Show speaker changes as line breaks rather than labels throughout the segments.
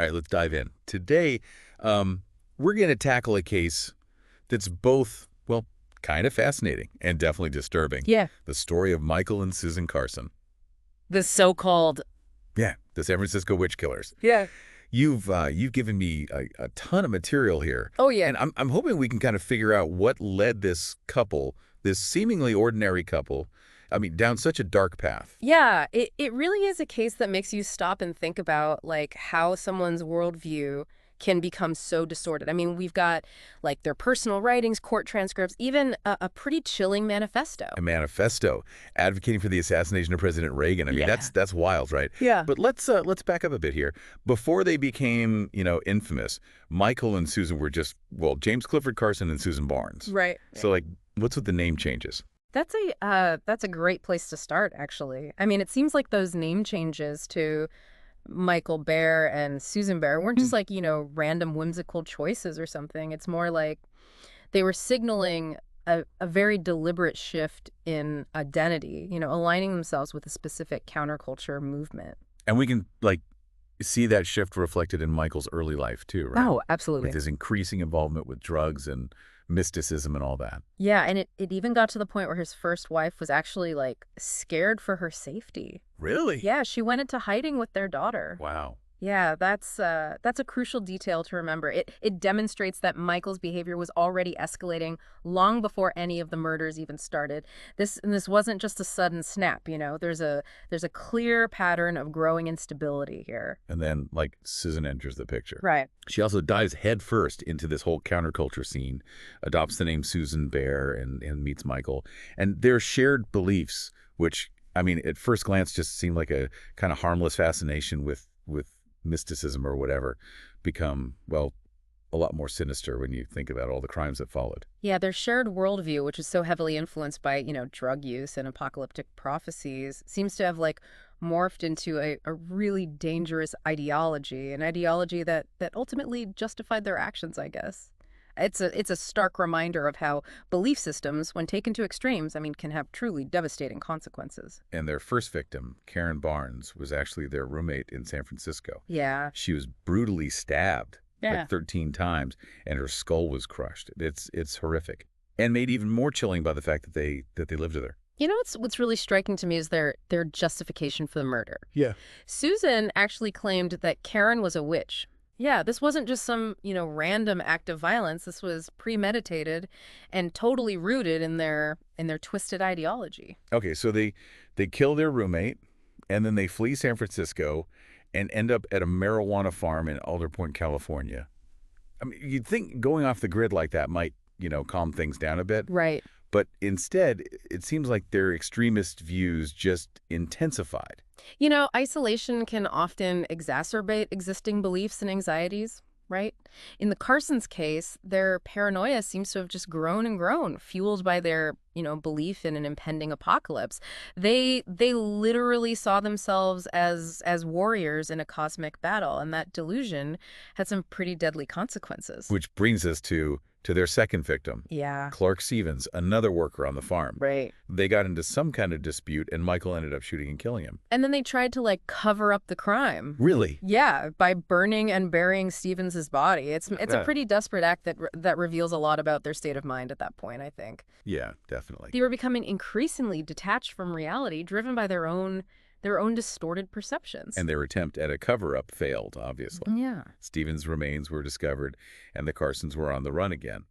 All right, let's dive in. Today, we're going to tackle a case that's both, well, kind of fascinating and definitely disturbing.
Yeah.
The story of Michael and Susan Carson.
The so-called.
Yeah, the San Francisco witch killers.
Yeah.
You've given me a ton of material here.
Oh, yeah.
And I'm hoping we can kind of figure out what led this couple, this seemingly ordinary couple, down such a dark path.
Yeah, it really is a case that makes you stop and think about, like, how someone's worldview can become so distorted. I mean, we've got, like, their personal writings, court transcripts, even a pretty chilling manifesto.
A manifesto advocating for the assassination of President Reagan.
Yeah.
That's wild, right?
Yeah.
But let's back up a bit here. Before they became, infamous, Michael and Susan were just, well, James Clifford Carson and Susan Barnes.
Right.
So, like, what's with the name changes?
That's a great place to start, actually. I mean, it seems like those name changes to Michael Bear and Susan Bear weren't just like, random whimsical choices or something. It's more like they were signaling a very deliberate shift in identity, aligning themselves with a specific counterculture movement.
And we can, like, see that shift reflected in Michael's early life, too, right?
Oh, absolutely.
With his increasing involvement with drugs and mysticism and all that.
Yeah, and it even got to the point where his first wife was actually, like, scared for her safety.
Really?
Yeah, she went into hiding with their daughter.
Wow.
Yeah, that's a crucial detail to remember. It demonstrates that Michael's behavior was already escalating long before any of the murders even started. This wasn't just a sudden snap, There's a clear pattern of growing instability here.
And then, like, Susan enters the picture.
Right.
She also dives headfirst into this whole counterculture scene, adopts the name Susan Bear, and meets Michael. And their shared beliefs, which, at first glance just seemed like a kind of harmless fascination with mysticism or whatever, become, well, a lot more sinister when you think about all the crimes that followed.
Yeah, their shared worldview, which is so heavily influenced by, drug use and apocalyptic prophecies, seems to have, like, morphed into a really dangerous ideology, an ideology that ultimately justified their actions, I guess. It's a stark reminder of how belief systems, when taken to extremes, can have truly devastating consequences.
And their first victim, Karen Barnes, was actually their roommate in San Francisco.
Yeah.
She was brutally stabbed
Yeah.
like 13 times, and her skull was crushed. It's horrific, and made even more chilling by the fact that they lived with her.
What's really striking to me is their justification for the murder.
Yeah.
Susan actually claimed that Karen was a witch. Yeah, this wasn't just some, random act of violence. This was premeditated and totally rooted in their twisted ideology.
Okay, so they kill their roommate, and then they flee San Francisco and end up at a marijuana farm in Alder Point, California. You'd think going off the grid like that might, calm things down a bit.
Right.
But instead, it seems like their extremist views just intensified.
Isolation can often exacerbate existing beliefs and anxieties, right? In the Carsons' case, their paranoia seems to have just grown and grown, fueled by their, belief in an impending apocalypse. They literally saw themselves as warriors in a cosmic battle, and that delusion had some pretty deadly consequences.
Which brings us to their second victim.
Yeah.
Clark Stevens, another worker on the farm.
Right.
They got into some kind of dispute, and Michael ended up shooting and killing him.
And then they tried to, like, cover up the crime.
Really?
Yeah, by burning and burying Stevens's body. It's a pretty desperate act that reveals a lot about their state of mind at that point, I think.
Yeah, definitely.
They were becoming increasingly detached from reality, driven by their own distorted perceptions.
And their attempt at a cover-up failed, obviously.
Yeah.
Stevens' remains were discovered, and the Carsons were on the run again.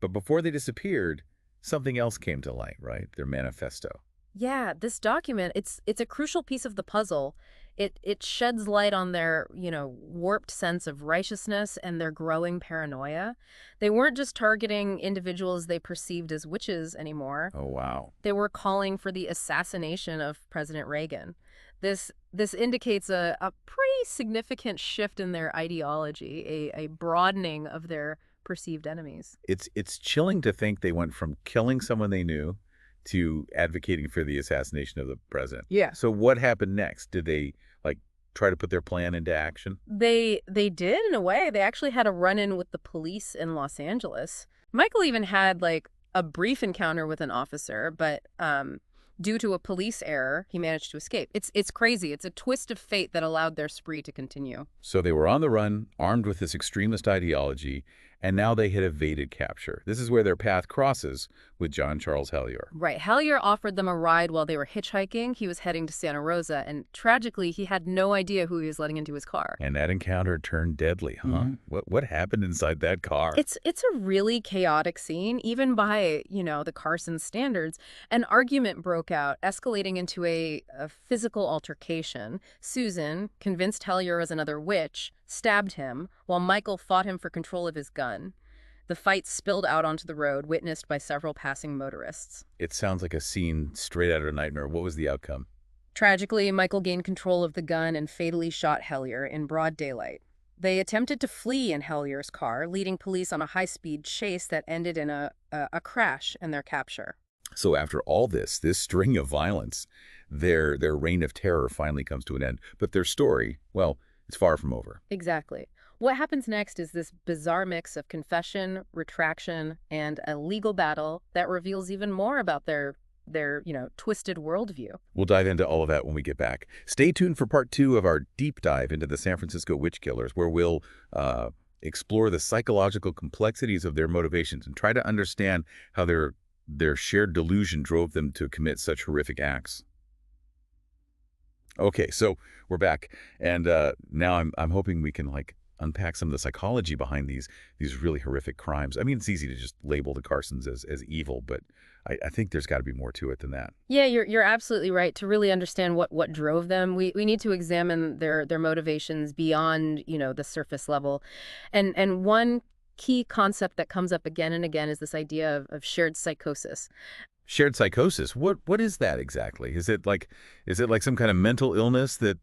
But before they disappeared, something else came to light, right? Their manifesto.
Yeah, this document, it's a crucial piece of the puzzle. It sheds light on their, warped sense of righteousness and their growing paranoia. They weren't just targeting individuals they perceived as witches anymore.
Oh, wow.
They were calling for the assassination of President Reagan. This indicates a pretty significant shift in their ideology, a broadening of their perceived enemies.
It's chilling to think they went from killing someone they knew to advocating for the assassination of the president.
Yeah.
So what happened next? Did they, like, try to put their plan into action?
They did, in a way. They actually had a run-in with the police in Los Angeles. Michael even had, like, a brief encounter with an officer, but Due to a police error, he managed to escape. It's crazy. It's a twist of fate that allowed their spree to continue.
So they were on the run, armed with this extremist ideology, and now they had evaded capture. This is where their path crosses with John Charles Hellier.
Right. Hellier offered them a ride while they were hitchhiking. He was heading to Santa Rosa, and tragically, he had no idea who he was letting into his car.
And that encounter turned deadly, huh? What happened inside that car?
It's a really chaotic scene, even by, the Carson standards. An argument broke out, escalating into a physical altercation. Susan, convinced Hellier was another witch, stabbed him, while Michael fought him for control of his gun. The fight spilled out onto the road, witnessed by several passing motorists.
It sounds like a scene straight out of a nightmare. What was the outcome?
Tragically, Michael gained control of the gun and fatally shot Hellier in broad daylight. They attempted to flee in Hellier's car, leading police on a high-speed chase that ended in a crash and their capture.
So after all this string of violence, their reign of terror finally comes to an end. But their story, well, it's far from over.
Exactly. What happens next is this bizarre mix of confession, retraction, and a legal battle that reveals even more about their twisted worldview.
We'll dive into all of that when we get back. Stay tuned for part 2 of our deep dive into the San Francisco witch killers, where we'll explore the psychological complexities of their motivations and try to understand how their shared delusion drove them to commit such horrific acts. Okay, so we're back, and now I'm hoping we can unpack some of the psychology behind these really horrific crimes. I mean, it's easy to just label the Carsons as evil, but I think there's got to be more to it than that.
Yeah, you're absolutely right. To really understand what drove them, we need to examine their motivations beyond the surface level, and one key concept that comes up again and again is this idea of shared psychosis.
Shared psychosis. What is that exactly? Is it like some kind of mental illness that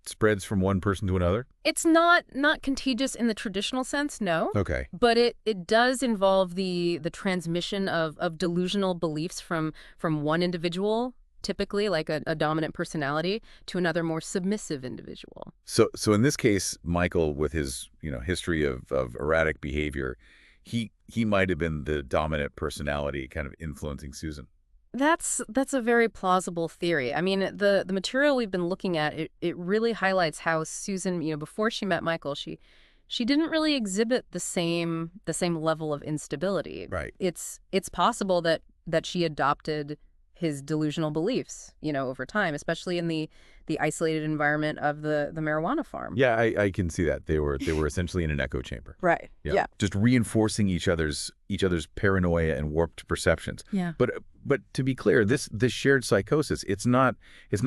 spreads from one person to another?
It's not contagious in the traditional sense, no.
Okay.
But it does involve the transmission of delusional beliefs from one individual, typically like a dominant personality, to another more submissive individual.
So in this case, Michael, with his history of erratic behavior, he might have been the dominant personality kind of influencing Susan.
That's a very plausible theory. I mean, the material we've been looking at, it really highlights how Susan, before she met Michael, she didn't really exhibit the same level of instability.
Right.
It's possible that she adopted his delusional beliefs, over time, especially in the isolated environment of the marijuana farm.
Yeah, I can see that. They were essentially in an echo chamber.
Right. Yeah.
Just reinforcing each other's paranoia and warped perceptions.
Yeah.
But to be clear, this shared psychosis, it's not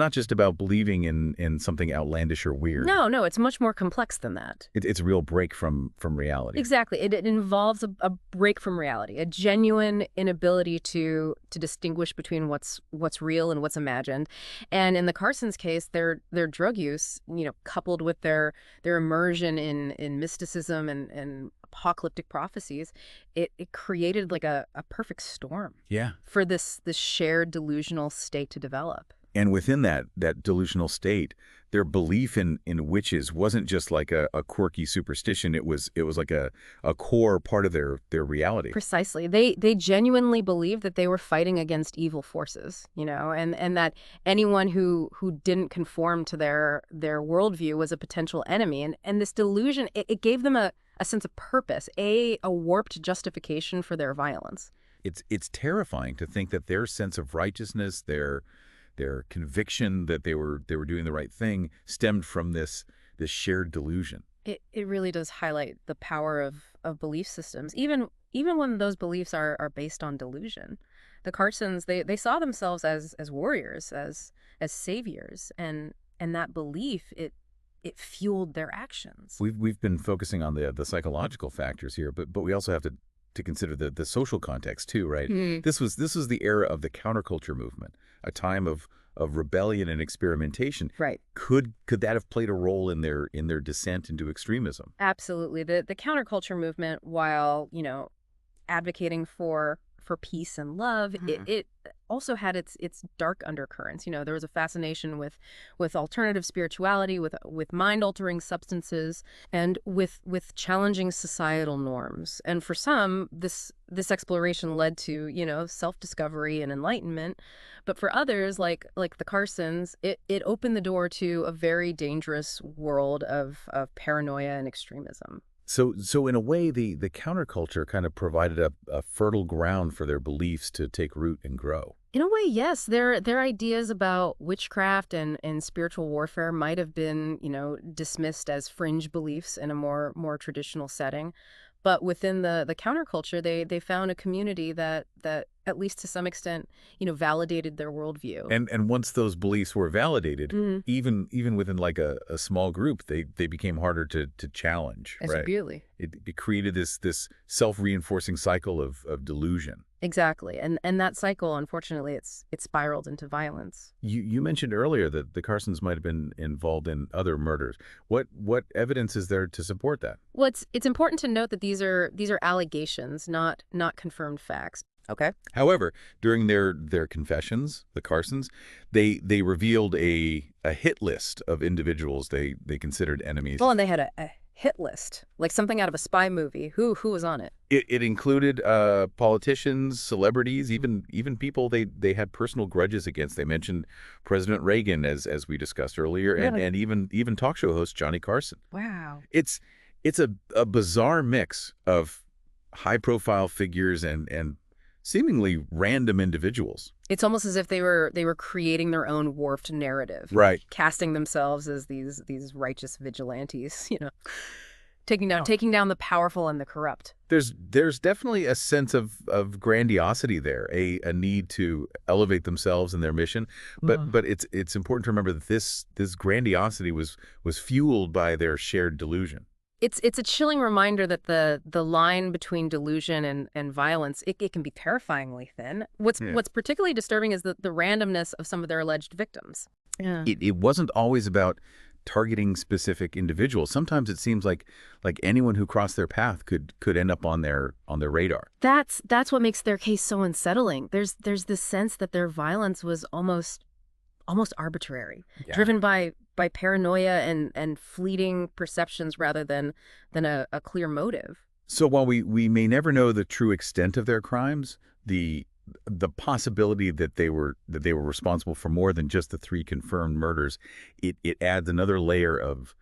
just about believing in something outlandish or weird.
No, it's much more complex than that.
It's a real break from reality.
Exactly. It involves a break from reality, a genuine inability to distinguish between what's real and what's imagined. And in the Carsons case, their drug use, coupled with their immersion in mysticism and apocalyptic prophecies, it created like a perfect storm.
Yeah.
For this shared delusional state to develop.
And within that delusional state, their belief in witches wasn't just like a quirky superstition. It was like a core part of their reality.
Precisely. They genuinely believed that they were fighting against evil forces, and that anyone who didn't conform to their worldview was a potential enemy. And this delusion, it gave them a sense of purpose, a warped justification for their violence.
It's terrifying to think that their sense of righteousness, their conviction that they were doing the right thing, stemmed from this shared delusion.
It really does highlight the power of belief systems, even when those beliefs are based on delusion. The Carsons, they saw themselves as warriors, as saviors, and that belief, it fueled their actions.
We've been focusing on the psychological factors here, but we also have to consider the social context too, right?
Mm.
This was the era of the counterculture movement, a time of rebellion and experimentation.
Right.
Could that have played a role in their descent into extremism?
Absolutely. The counterculture movement, while advocating for peace and love, it also had its dark undercurrents. There was a fascination with alternative spirituality, with mind-altering substances, and with challenging societal norms. And for some, this exploration led to, self-discovery and enlightenment. But for others, like the Carsons, it opened the door to a very dangerous world of paranoia and extremism.
So in a way, the counterculture kind of provided a fertile ground for their beliefs to take root and grow.
In a way, yes. Their ideas about witchcraft and spiritual warfare might have been, dismissed as fringe beliefs in a more traditional setting. But within the counterculture, they found a community that at least to some extent, validated their worldview.
And once those beliefs were validated,
Mhm.
even within like a small group, they became harder to challenge, right?
Absolutely.
It created this self-reinforcing cycle of delusion.
Exactly. And that cycle, unfortunately, it spiraled into violence.
You mentioned earlier that the Carsons might have been involved in other murders. What evidence is there to support that?
Well, it's important to note that these are allegations, not confirmed facts. Okay.
However, during their confessions, the Carsons, they revealed a hit list of individuals they considered enemies.
Well, and they had a hit list, like something out of a spy movie. Who was on it?
It included politicians, celebrities, even people they had personal grudges against. They mentioned President Reagan, as we discussed earlier,
Really?
and even talk show host Johnny Carson.
Wow.
It's a bizarre mix of high-profile figures and seemingly random individuals.
It's almost as if they were creating their own warped narrative,
Right.
casting themselves as these righteous vigilantes, taking down the powerful and the corrupt.
There's definitely a sense of grandiosity there, a need to elevate themselves and their mission. But it's important to remember that this grandiosity was fueled by their shared delusion.
It's a chilling reminder that the line between delusion and violence, it can be terrifyingly thin. What's particularly disturbing is the randomness of some of their alleged victims. Yeah.
It wasn't always about targeting specific individuals. Sometimes it seems like anyone who crossed their path could end up on their radar.
That's what makes their case so unsettling. There's this sense that their violence was almost arbitrary, driven by paranoia and fleeting perceptions rather than a clear motive.
So while we may never know the true extent of their crimes, the possibility that they were responsible for more than just the 3 confirmed murders, it adds another layer of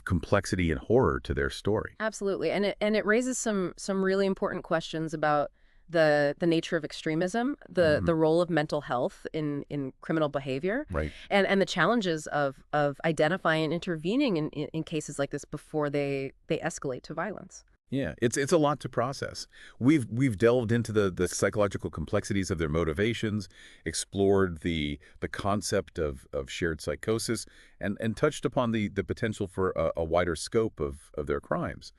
complexity and horror to their story.
Absolutely, and it raises some really important questions about the nature of extremism, the role of mental health in criminal behavior,
Right.
and the challenges of identifying and intervening in cases like this before they escalate to violence.
Yeah, it's a lot to process. We've delved into the psychological complexities of their motivations, explored the concept of shared psychosis, and touched upon the potential for a wider scope of their crimes.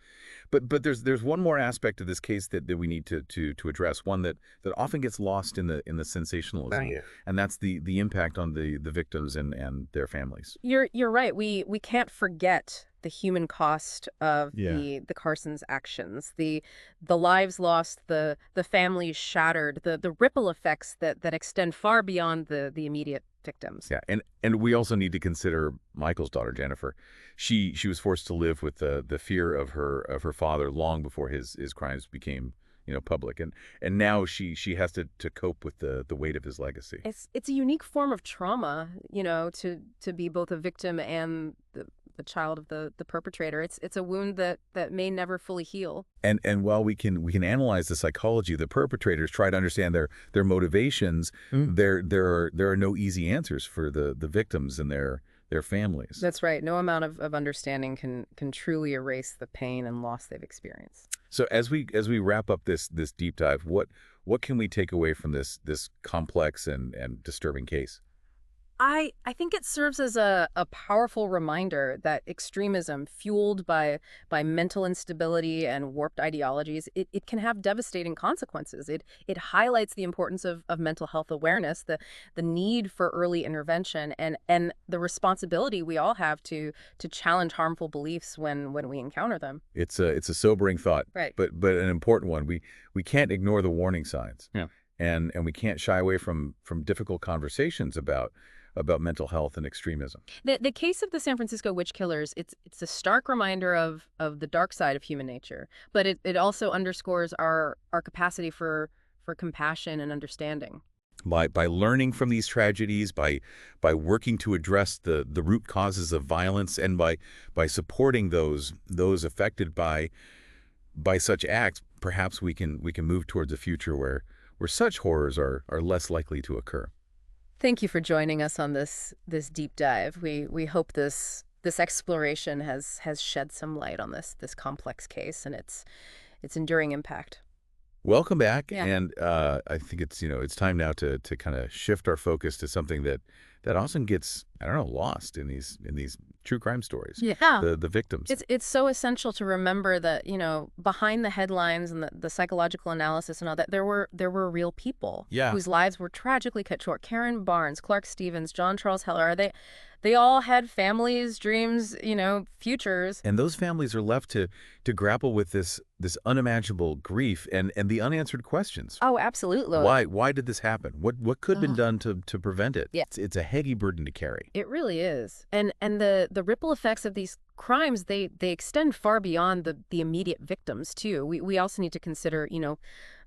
But there's one more aspect of this case that we need to address, one that often gets lost in the sensationalism, and that's the impact on the victims and their families.
You're right. We can't forget the human cost of
Yeah.
the Carsons' actions, the lives lost, the families shattered, the ripple effects that extend far beyond the immediate victims.
Yeah, and we also need to consider Michael's daughter, Jennifer. She was forced to live with the fear of her father long before his crimes became public, and now she has to cope with the weight of his legacy.
It's a unique form of trauma, to be both a victim and the child of the perpetrator. It's a wound that may never fully heal.
And while we can analyze the psychology of the perpetrators, try to understand their motivations, there are no easy answers for the victims and their families.
That's right. No amount of understanding can truly erase the pain and loss they've experienced.
So as we wrap up this deep dive, what can we take away from this complex and disturbing case?
I think it serves as a powerful reminder that extremism fueled by mental instability and warped ideologies, it can have devastating consequences. It highlights the importance of mental health awareness, the need for early intervention, and the responsibility we all have to challenge harmful beliefs when we encounter them.
It's a sobering thought,
Right.
but an important one. We can't ignore the warning signs.
Yeah.
and we can't shy away from difficult conversations about mental health and extremism.
The case of the San Francisco witch killers, it's a stark reminder of the dark side of human nature, but it also underscores our capacity for compassion and understanding.
By learning from these tragedies, by working to address the root causes of violence, and by supporting those affected by such acts, perhaps we can move towards a future where such horrors are less likely to occur.
Thank you for joining us on this deep dive. We hope this exploration has shed some light on this complex case and its enduring impact.
Welcome back,
Yeah.
and I think it's time now to kind of shift our focus to something that often gets, I don't know, lost in these true crime stories.
Yeah.
The victims.
It's so essential to remember that, behind the headlines and the psychological analysis and all that, there were real people
Yeah.
whose lives were tragically cut short. Karen Barnes, Clark Stevens, John Charles Heller, they all had families, dreams, futures.
And those families are left to grapple with this unimaginable grief and the unanswered questions.
Oh, absolutely.
Why did this happen? What could have been
Ugh.
done to prevent it?
Yeah.
It's a heavy burden to carry.
It really is. And the ripple effects of these crimes, they extend far beyond the immediate victims too. We also need to consider,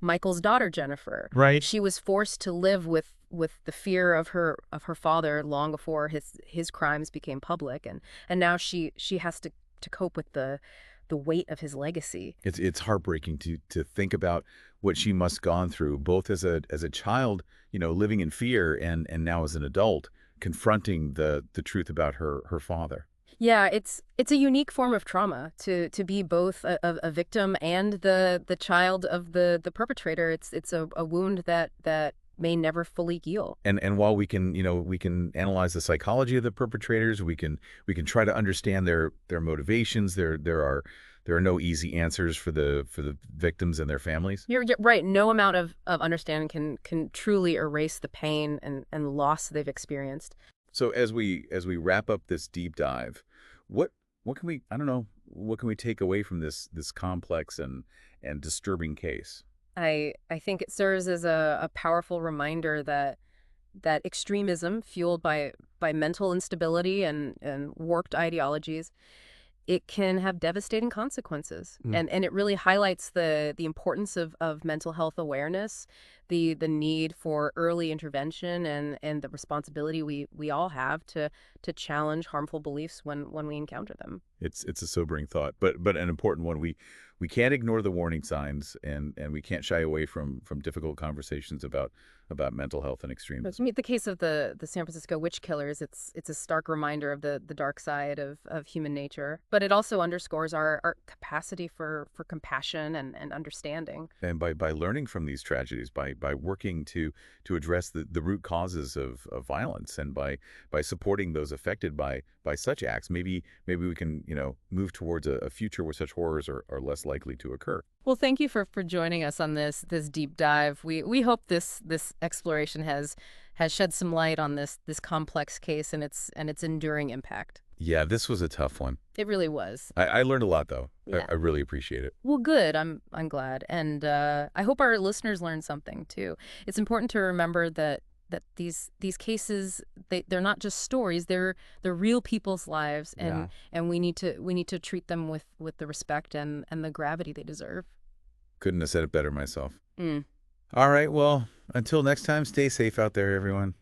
Michael's daughter, Jennifer.
Right.
She was forced to live with the fear of her father long before his crimes became public, and now she has to cope with the weight of his legacy.
It's heartbreaking to think about what she must have gone through, both as a child, living in fear, and now as an adult, confronting the truth about her father.
Yeah, it's a unique form of trauma to be both a victim and the child of the perpetrator. It's a wound that may never fully heal.
And while we can analyze the psychology of the perpetrators, we can try to understand their motivations. There are no easy answers for the victims and their families.
You're right. No amount of understanding can truly erase the pain and loss they've experienced.
So as we wrap up this deep dive, what can we, I don't know, what can we take away from this complex and disturbing case?
I think it serves as a powerful reminder that extremism fueled by mental instability and warped ideologies, it can have devastating consequences.
Mm.
And it really highlights the importance of mental health awareness, the need for early intervention, and the responsibility we all have to challenge harmful beliefs when we encounter them.
It's a sobering thought, but an important one. We can't ignore the warning signs, and we can't shy away from difficult conversations about mental health and
But
extremism.
to me, the case of the San Francisco witch killers, it's a stark reminder of the dark side of human nature, but it also underscores our capacity for compassion and understanding.
And by learning from these tragedies, by working to address the root causes of violence, and by supporting those affected by such acts, maybe we can move towards a future where such horrors are less likely to occur.
Well, thank you for joining us on this deep dive. We hope this exploration has shed some light on this complex case and its enduring impact.
Yeah, this was a tough one.
It really was.
I learned a lot, though.
Yeah.
I really appreciate it.
Well, good. I'm glad, and I hope our listeners learned something too. It's important to remember that these cases, they're not just stories. They're real people's lives,
Yeah.
and we need to treat them with the respect and the gravity they deserve.
Couldn't have said it better myself.
Mm.
All right, well, until next time, stay safe out there, everyone.